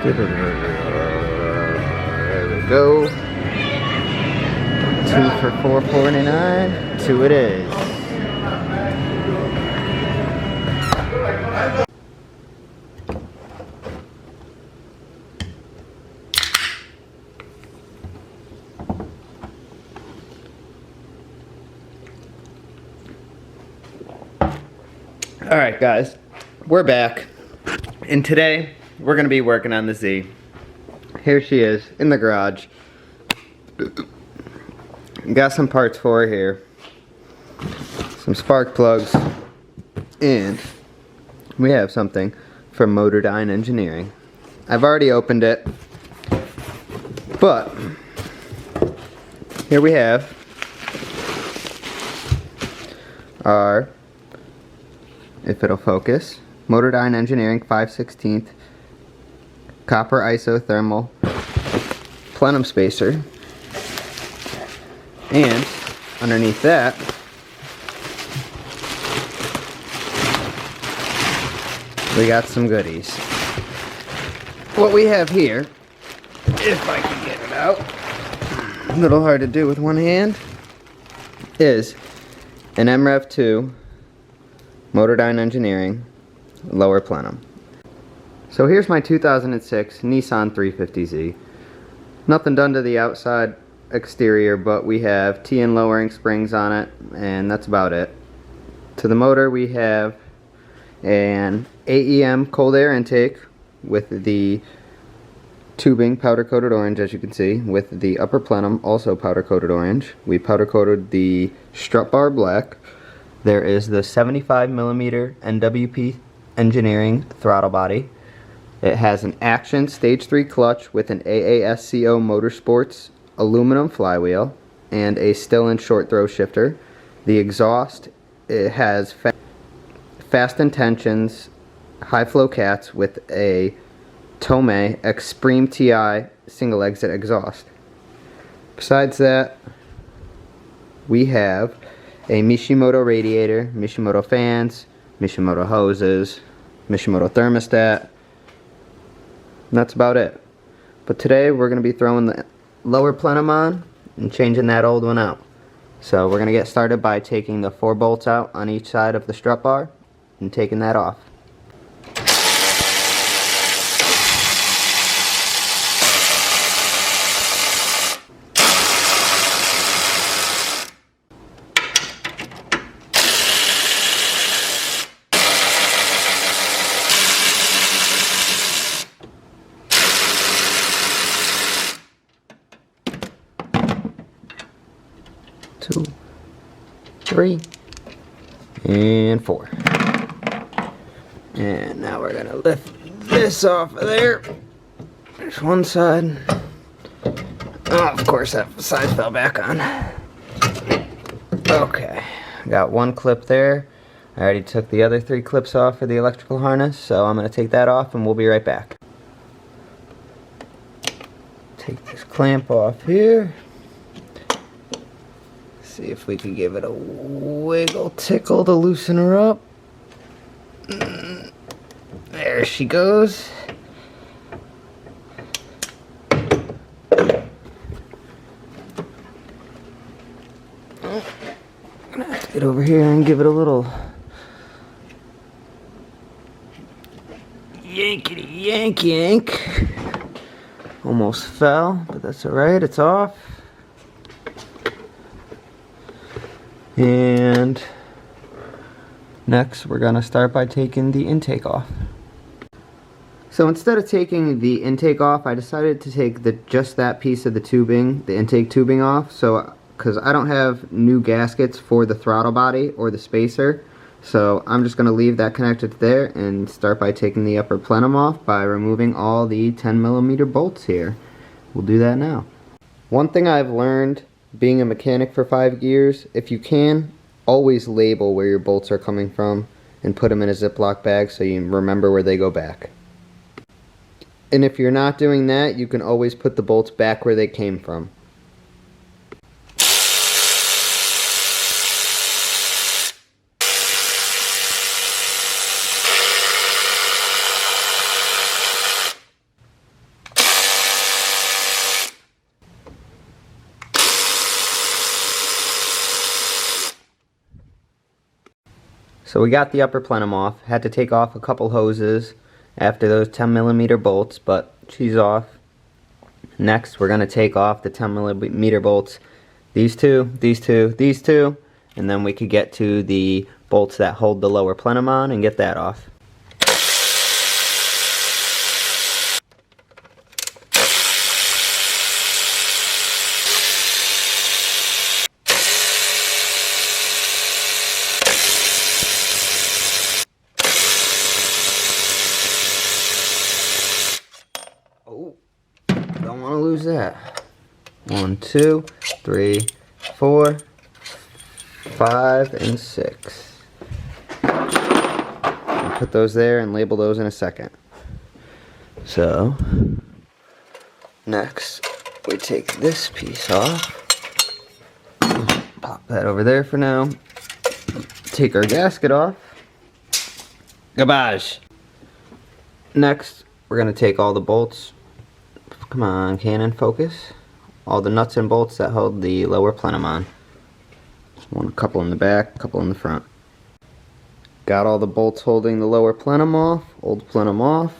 There we go. 2 for $4.49. 2 it is. Alright guys, we're back. And today, we're going to be working on the Z. Here she is, in the garage. Got some parts for her here. Some spark plugs. And we have something from Motordyne Engineering. I've already opened it. But, here we have our, if it'll focus, Motordyne Engineering 5/16 copper isothermal plenum spacer, and underneath that we got some goodies. What we have here, if I can get it out, a little hard to do with one hand, is an Mrev2 Motordyne Engineering lower plenum. So here's my 2006 Nissan 350Z. Nothing done to the outside exterior, but we have T-in lowering springs on it, and that's about it. To the motor we have an AEM cold air intake with the tubing powder coated orange, as you can see, with the upper plenum also powder coated orange. We powder coated the strut bar black. There is the 75mm NWP Engineering throttle body. It has an Action Stage 3 clutch with an AASCO Motorsports aluminum flywheel and a still and short throw shifter. The exhaust, it has fast intentions high flow cats with a Tomei Extreme TI single exit exhaust. Besides that, we have a Mishimoto radiator, Mishimoto fans, Mishimoto hoses, Mishimoto thermostat, and that's about it. But today we're going to be throwing the lower plenum on and changing that old one out. So we're going to get started by taking the 4 bolts out on each side of the strut bar and taking that off. Two, 3, and 4. And now we're gonna lift this off of there. There's one side. Oh, of course that side fell back on. Okay, got one clip there. I already took the other 3 clips off for the electrical harness, so I'm gonna take that off and we'll be right back. Take this clamp off here. See if we can give it a wiggle tickle to loosen her up. There she goes. I'm gonna have to get over here and give it a little yankety yank. Almost fell, but that's alright, it's off. And next we're going to start by taking the intake off. So instead of taking the intake off, I decided to take just that piece of the tubing, the intake tubing off, so because I don't have new gaskets for the throttle body or the spacer, so I'm just going to leave that connected there and start by taking the upper plenum off by removing all the 10mm bolts here. We'll do that now. One thing I've learned being a mechanic for 5 years, if you can, always label where your bolts are coming from and put them in a Ziploc bag so you remember where they go back. And if you're not doing that, you can always put the bolts back where they came from. So we got the upper plenum off. Had to take off a couple hoses after those 10mm bolts, but she's off. Next, we're going to take off the 10mm bolts. These two, these two, these two, and then we could get to the bolts that hold the lower plenum on and get that off. Oh, don't want to lose that. 1, 2, 3, 4, 5, and 6. I'll put those there and label those in a second. So, next we take this piece off. Pop that over there for now. Take our gasket off. Garbage. Next, we're going to take all the bolts. Come on, Canon, focus. All the nuts and bolts that hold the lower plenum on. A couple in the back, a couple in the front. Got all the bolts holding the lower plenum off, old plenum off.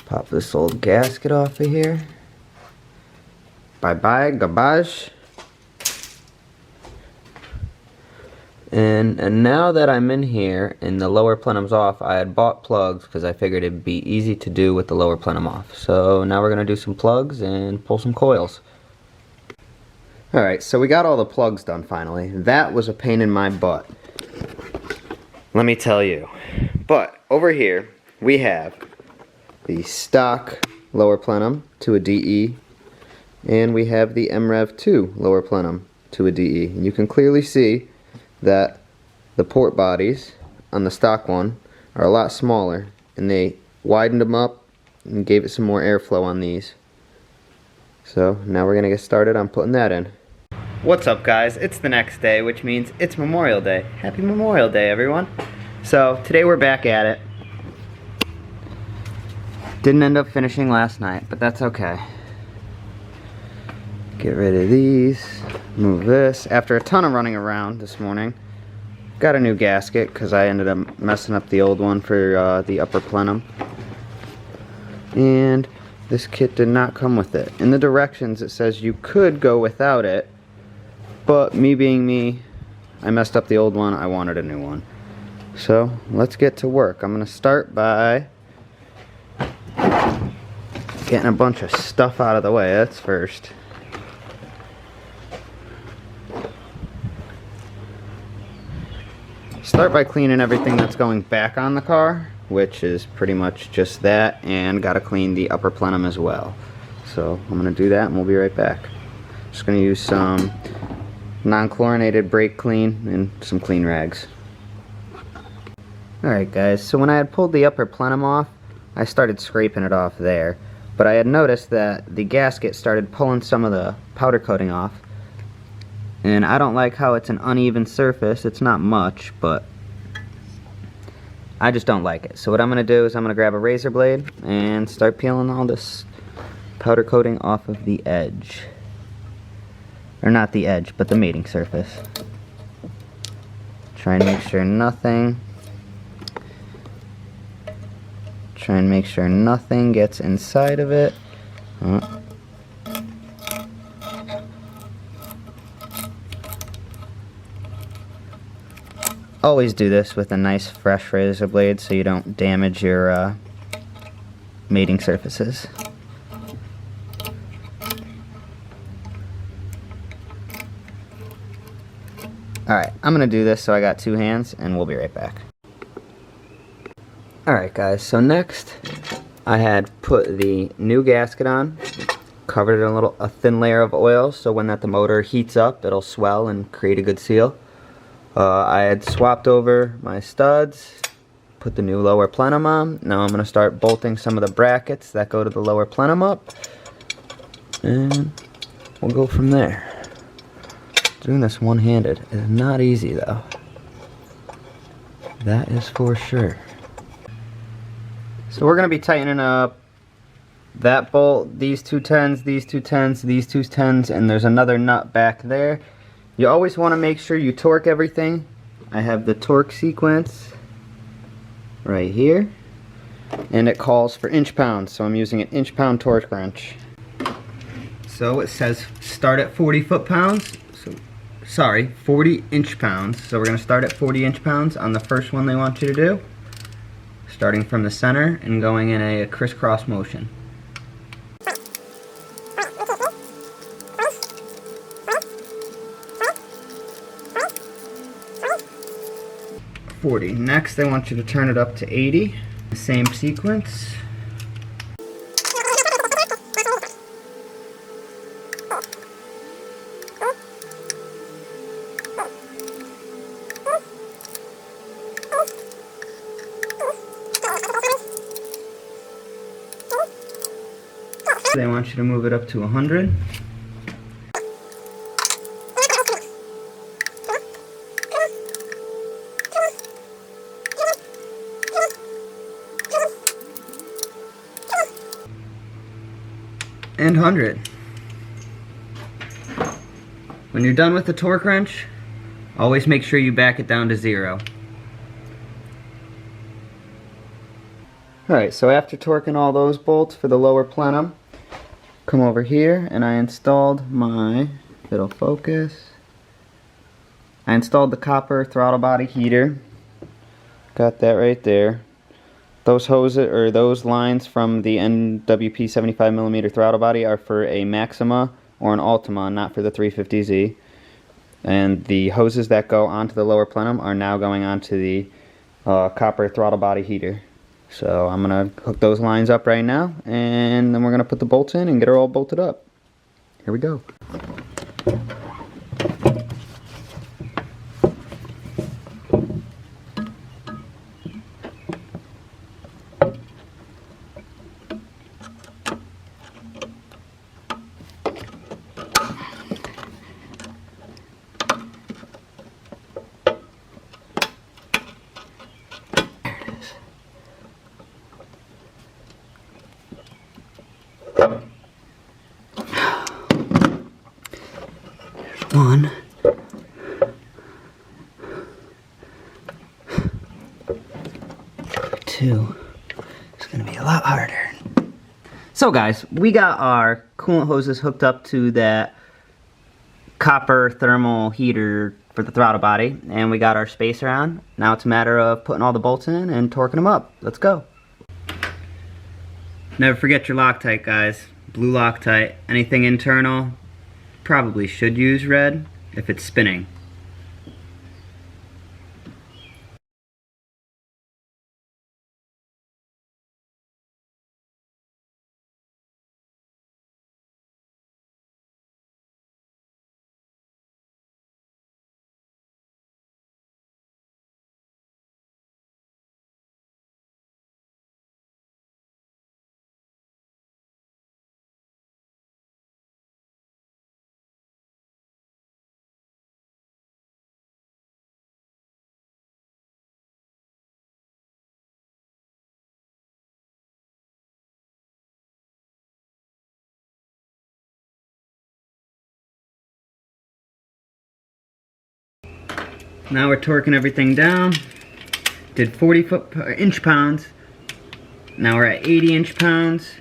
Pop this old gasket off of here. Bye-bye, garbage. And now that I'm in here and the lower plenum's off, I had bought plugs because I figured it'd be easy to do with the lower plenum off. So now we're going to do some plugs and pull some coils. Alright, so we got all the plugs done finally. That was a pain in my butt, let me tell you. But over here we have the stock lower plenum to a DE, and we have the Mrev2 lower plenum to a DE. And you can clearly see that the port bodies on the stock one are a lot smaller, and they widened them up and gave it some more airflow on these. So now we're gonna get started on putting that in. What's up, guys? It's the next day, which means it's Memorial Day. Happy Memorial Day, everyone. So today we're back at it. Didn't end up finishing last night, but that's okay. Get rid of these, move this. After a ton of running around this morning, got a new gasket because I ended up messing up the old one for the upper plenum. And this kit did not come with it. In the directions it says you could go without it, but me being me, I messed up the old one. I wanted a new one. So let's get to work. I'm going to start by getting a bunch of stuff out of the way. That's first. Start by cleaning everything that's going back on the car, which is pretty much just that, and gotta clean the upper plenum as well. So I'm gonna do that and we'll be right back. Just gonna use some non-chlorinated brake clean and some clean rags. Alright guys, so when I had pulled the upper plenum off, I started scraping it off there, but I had noticed that the gasket started pulling some of the powder coating off. And I don't like how it's an uneven surface. It's not much, but I just don't like it. So what I'm going to do is I'm going to grab a razor blade and start peeling all this powder coating off of the edge. Or not the edge, but the mating surface. Try and make sure nothing gets inside of it. Always do this with a nice fresh razor blade so you don't damage your mating surfaces. Alright, I'm going to do this so I got two hands and we'll be right back. Alright guys, so next I had put the new gasket on, covered it in a thin layer of oil so when the motor heats up it'll swell and create a good seal. I had swapped over my studs, put the new lower plenum on. Now I'm going to start bolting some of the brackets that go to the lower plenum up, and we'll go from there. Doing this one-handed is not easy though. That is for sure. So we're going to be tightening up that bolt, these two 10s, these two 10s, these two 10s, and there's another nut back there. You always want to make sure you torque everything. I have the torque sequence right here, and it calls for inch-pounds, so I'm using an inch-pound torque wrench. So it says start at 40 foot-pounds. Sorry, 40 inch-pounds. So we're going to start at 40 inch-pounds on the first one they want you to do, starting from the center and going in a crisscross motion. 40. Next, they want you to turn it up to 80. Same sequence. They want you to move it up to 100. And 100. When you're done with the torque wrench, always make sure you back it down to 0. Alright, so after torquing all those bolts for the lower plenum, come over here and I installed my, if it'll focus, I installed the copper throttle body heater. Got that right there. Those hoses, or those lines from the NWP 75mm throttle body are for a Maxima or an Altima, not for the 350Z. And the hoses that go onto the lower plenum are now going onto the copper throttle body heater. So I'm going to hook those lines up right now, and then we're going to put the bolts in and get her all bolted up. Here we go. One. Two. It's gonna be a lot harder. So guys, we got our coolant hoses hooked up to that copper thermal heater for the throttle body, and we got our spacer on. Now it's a matter of putting all the bolts in and torquing them up. Let's go. Never forget your Loctite, guys. Blue Loctite. Anything internal, probably should use red if it's spinning. Now we're torquing everything down. Did 40 inch-pounds. Now we're at 80 inch-pounds.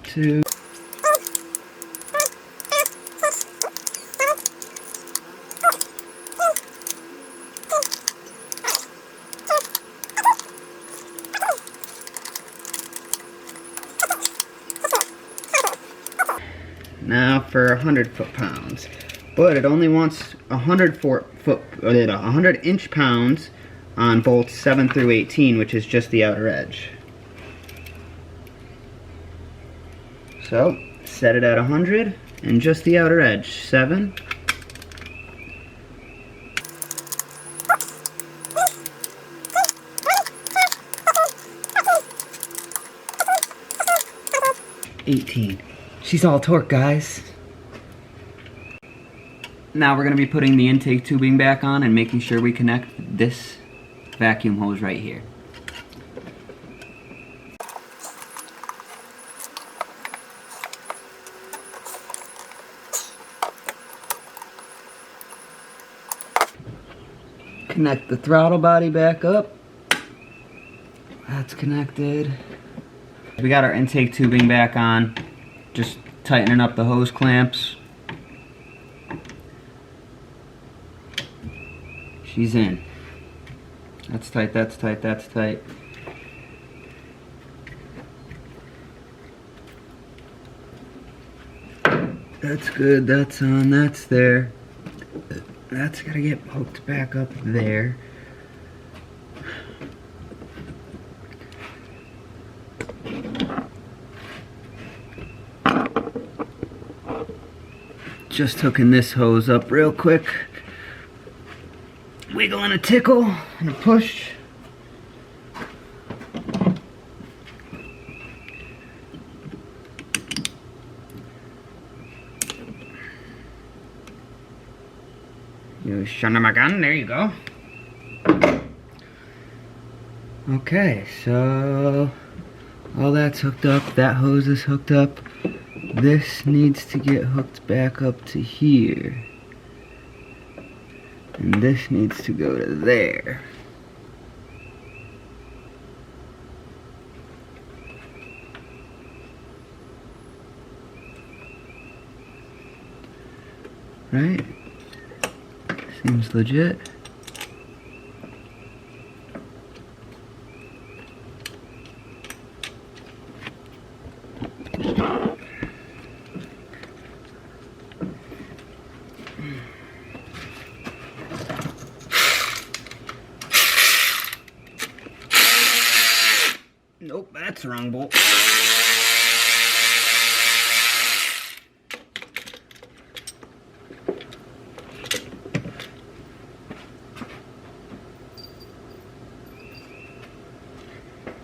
2. Now for 100 foot-pounds. But it only wants 100 inch-pounds on bolts 7 through 18, which is just the outer edge. So, set it at 100 and just the outer edge. 7. She's all torque, guys. Now we're going to be putting the intake tubing back on and making sure we connect this vacuum hose right here. Connect the throttle body back up. That's connected. We got our intake tubing back on. Just tightening up the hose clamps. She's in. That's tight, that's tight, that's tight. That's good, that's on, that's there. That's gotta get hooked back up there. Just hooking this hose up real quick. Wiggle and a tickle and a push. You shun my gun, there you go. Okay, so all that's hooked up, that hose is hooked up. This needs to get hooked back up to here. And this needs to go to there. Right? Seems legit. Nope, that's the wrong bolt.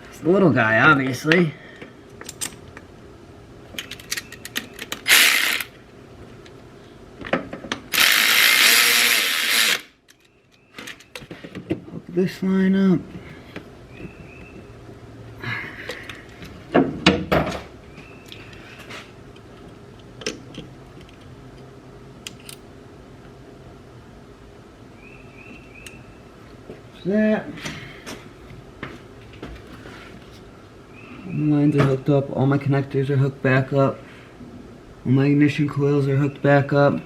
It's the little guy, obviously. Hook this line up. That. All my lines are hooked up, all my connectors are hooked back up, all my ignition coils are hooked back up,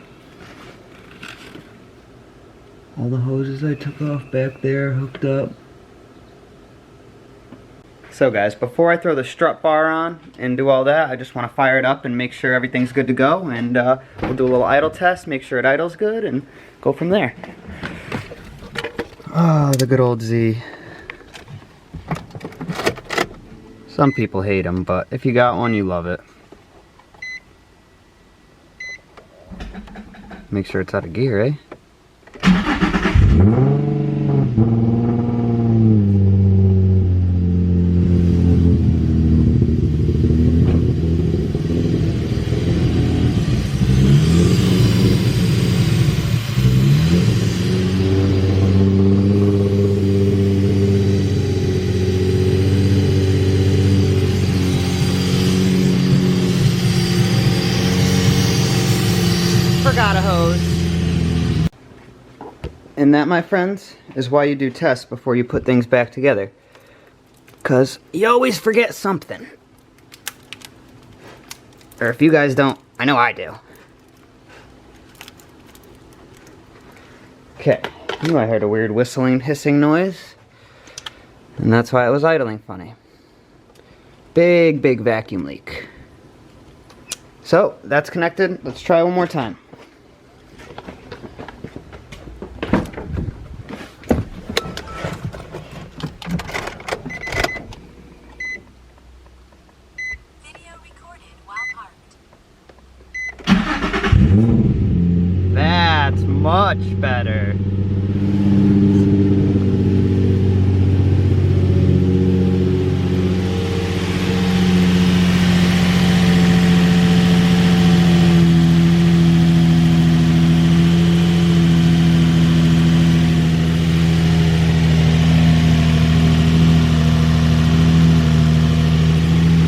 all the hoses I took off back there are hooked up. So guys, before I throw the strut bar on and do all that, I just want to fire it up and make sure everything's good to go, and we'll do a little idle test, make sure it idles good, and go from there. Oh, the good old Z. Some people hate them, but if you got one, you love it. Make sure it's out of gear, eh? Forgot a hose. And that, my friends, is why you do tests before you put things back together. 'Cause you always forget something. Or if you guys don't, I know I do. Okay, I knew I heard a weird whistling, hissing noise. And that's why it was idling funny. Big, big vacuum leak. So, that's connected. Let's try one more time. Video recorded while parked. That's much better.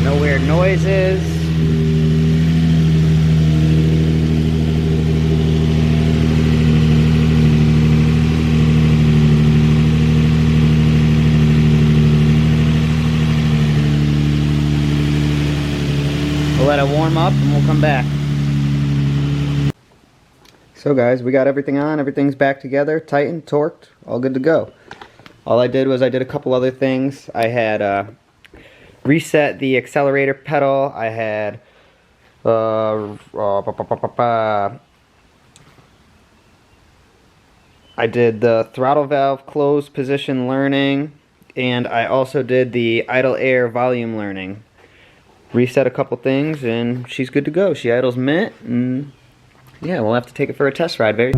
No weird noises. warm up and we'll come back. So guys, we got everything on, everything's back together, tightened, torqued, all good to go. All I did was I did a couple other things. I had reset the accelerator pedal. I had I did the throttle valve closed position learning, and I also did the idle air volume learning. Reset a couple things and she's good to go. She idles mint, and yeah, we'll have to take it for a test ride very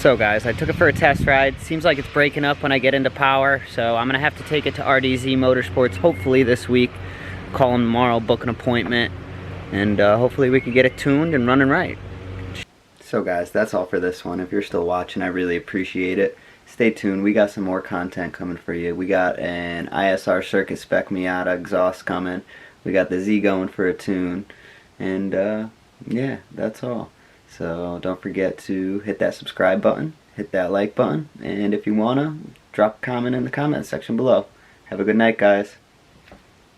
So guys, I took it for a test ride. Seems like it's breaking up when I get into power, so I'm gonna have to take it to RDZ Motorsports hopefully this week. Call them tomorrow, book an appointment, and hopefully we can get it tuned and running right. So guys, that's all for this one. If you're still watching, I really appreciate it. Stay tuned, we got some more content coming for you. We got an ISR Circuit Spec Miata exhaust coming. We got the Z going for a tune, and yeah, that's all. So don't forget to hit that subscribe button, hit that like button, and if you wanna, drop a comment in the comment section below. Have a good night, guys.